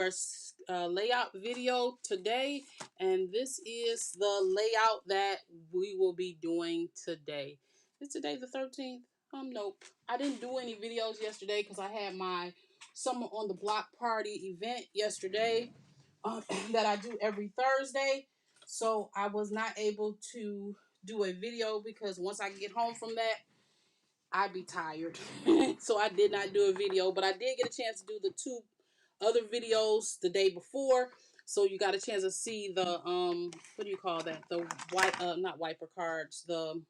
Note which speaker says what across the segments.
Speaker 1: layout video today, and this is the layout that we will be doing today. Is today the 13th? Nope. I didn't do any videos yesterday because I had my Summer on the Block party event yesterday that I do every Thursday. So I was not able to do a video because once I get home from that, I'd be tired. So I did not do a video, but I did get a chance to do the two other videos the day before. So you got a chance to see the what do you call that? The not wiper cards, the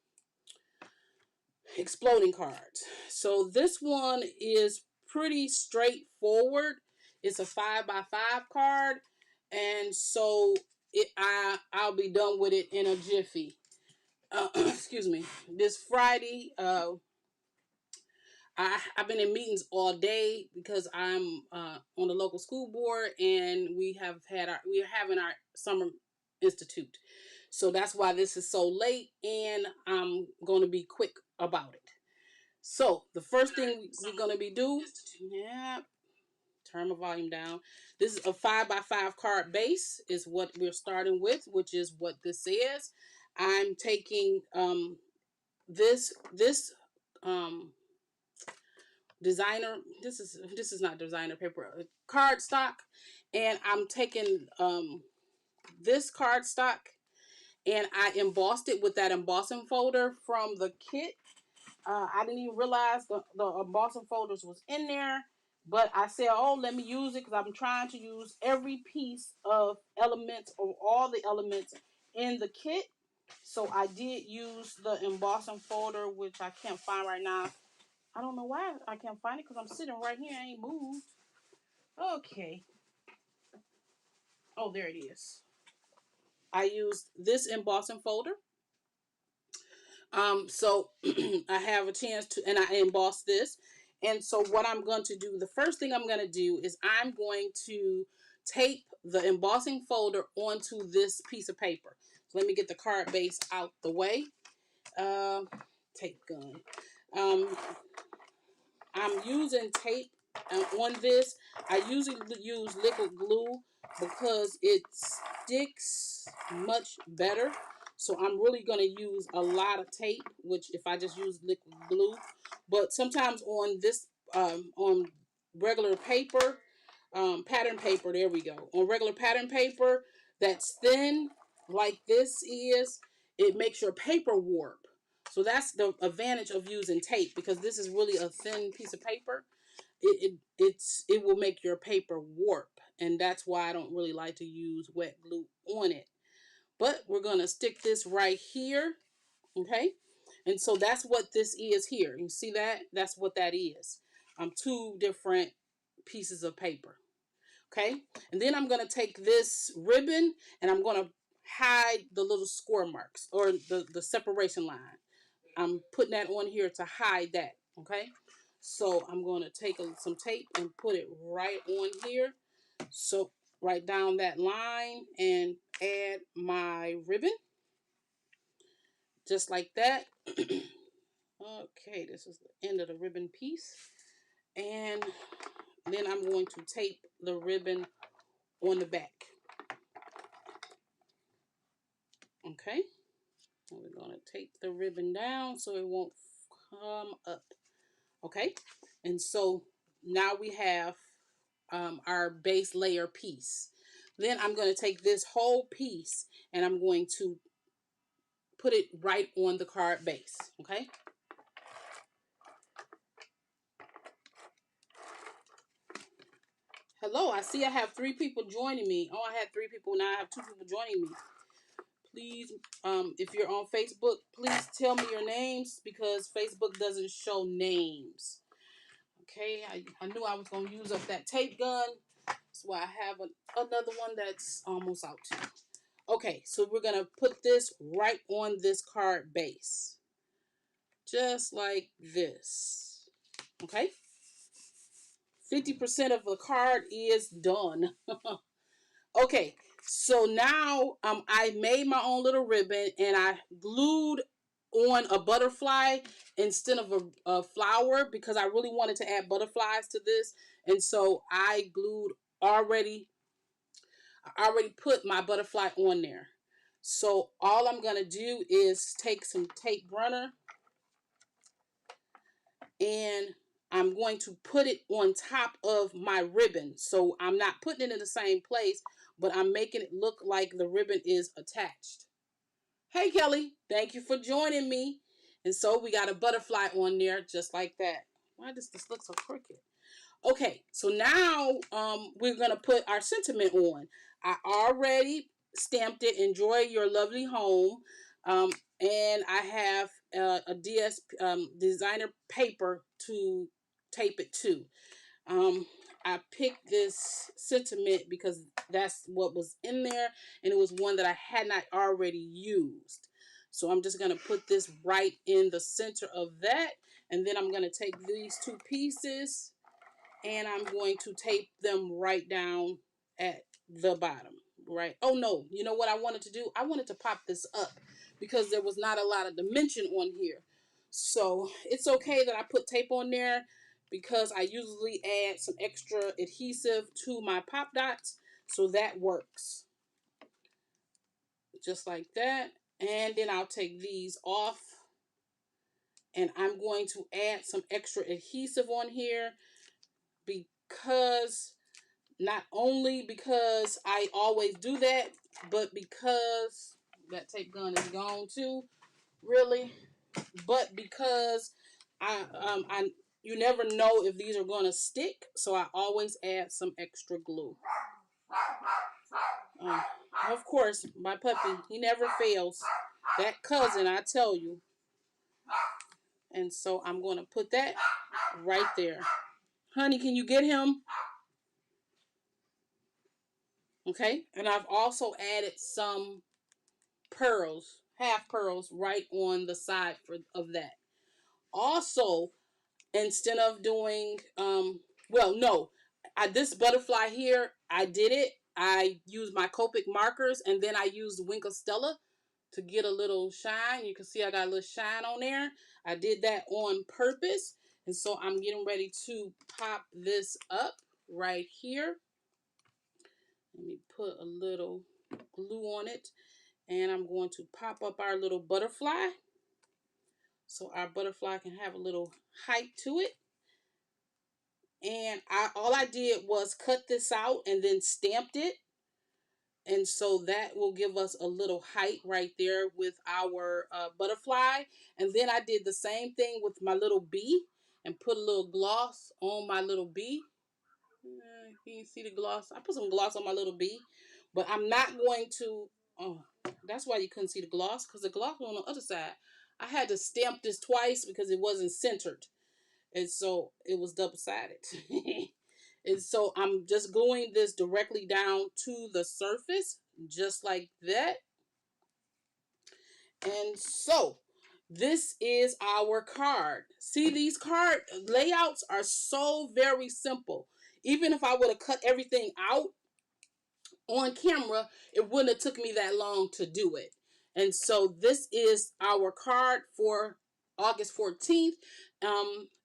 Speaker 1: exploding cards. So this one is pretty straightforward. It's a 5x5 card, and so I'll be done with it in a jiffy. Excuse me. This Friday, I've been in meetings all day because I'm on the local school board, and we are having our summer institute. So that's why this is so late, and I'm going to be quick about it. So the first thing we're going to be doing, yeah, turn my volume down. This is a 5x5 card base is what we're starting with, which is what this is. I'm taking this designer, this is not designer paper, cardstock, and I'm taking this cardstock and I embossed it with that embossing folder from the kit. I didn't even realize the embossing folders was in there, but I said, oh, let me use it because I'm trying to use every piece of elements or all the elements in the kit. So I did use the embossing folder, which I can't find right now. I don't know why I can't find it because I'm sitting right here. I ain't moved. Okay. Oh, there it is. I used this embossing folder. So I have a chance to, and I embossed this. And so what I'm going to do, the first thing I'm going to do is I'm going to tape the embossing folder onto this piece of paper. So let me get the card base out the way. Tape gun. I'm using tape on this. I usually use liquid glue because it sticks much better. So I'm really going to use a lot of tape, which if I just use liquid glue. But sometimes on this, on regular paper, pattern paper, there we go. On regular pattern paper that's thin, like this is, it makes your paper warp. So that's the advantage of using tape, because this is really a thin piece of paper. It will make your paper warp, and that's why I don't really like to use wet glue on it. But we're going to stick this right here, okay? And so that's what this is here. You see that? That's what that is. Two different pieces of paper, okay? And then I'm going to take this ribbon and I'm going to hide the little score marks or the separation line. I'm putting that on here to hide that, okay? So I'm going to take some tape and put it right on here. So right down that line and add my ribbon. Just like that. Okay, this is the end of the ribbon piece. And then I'm going to tape the ribbon on the back. Okay. And we're going to tape the ribbon down so it won't come up. Okay. And so now we have our base layer piece. Then I'm going to take this whole piece and I'm going to put it right on the card base. Okay. Hello, I see I have 3 people joining me. Oh, I had 3 people, now I have 2 people joining me. Please, if you're on Facebook, please tell me your names because Facebook doesn't show names. Okay, I knew I was going to use up that tape gun. That's why I have another one that's almost out too. Okay, so we're going to put this right on this card base. Just like this. Okay. 50% of the card is done. Okay, so now I made my own little ribbon and I glued on a butterfly instead of a flower because I really wanted to add butterflies to this. And so I glued already I already put my butterfly on there. So all I'm going to do is take some tape runner and I'm going to put it on top of my ribbon. So I'm not putting it in the same place, but I'm making it look like the ribbon is attached. Hey Kelly, thank you for joining me. And so we got a butterfly on there just like that. Why does this look so crooked? Okay, so now we're going to put our sentiment on. I already stamped it, enjoy your lovely home. Um, and I have a designer paper to tape it to. Um, I picked this sentiment because that's what was in there, and it was one that I had not already used. So I'm just going to put this right in the center of that, and then I'm going to take these two pieces and I'm going to tape them right down at the bottom, right? Oh no, you know what I wanted to do? I wanted to pop this up because there was not a lot of dimension on here. So it's okay that I put tape on there because I usually add some extra adhesive to my pop dots. So that works. Just like that. And then I'll take these off. And I'm going to add some extra adhesive on here because not only because I always do that, but because that tape gun is gone too, really. But because I you never know if these are gonna stick, so I always add some extra glue. Of course, my puppy, he never fails. That cousin, I tell you. And so I'm gonna put that right there. Honey, can you get him? Okay, and I've also added some pearls, half pearls, right on the side of that. Also, instead of doing, well, no, this butterfly here, I did it. I used my Copic markers and then I used Winkle Stella to get a little shine. You can see I got a little shine on there. I did that on purpose. And so I'm getting ready to pop this up right here. Let me put a little glue on it. And I'm going to pop up our little butterfly. So our butterfly can have a little height to it. And all I did was cut this out and then stamped it. And so that will give us a little height right there with our butterfly. And then I did the same thing with my little bee and put a little gloss on my little bee. Can you see the gloss? I put some gloss on my little bee. But I'm not going to... Oh, that's why you couldn't see the gloss, because the gloss was on the other side. I had to stamp this twice because it wasn't centered. And so it was double-sided. And so I'm just gluing this directly down to the surface, just like that. And so this is our card. See, these card layouts are so very simple. Even if I would have cut everything out on camera, it wouldn't have took me that long to do it. And so this is our card for August 14th.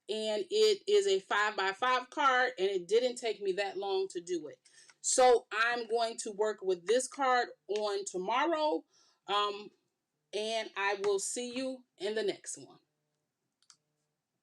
Speaker 1: And it is a 5x5 card, and it didn't take me that long to do it. So I'm going to work with this card on tomorrow. And I will see you in the next one.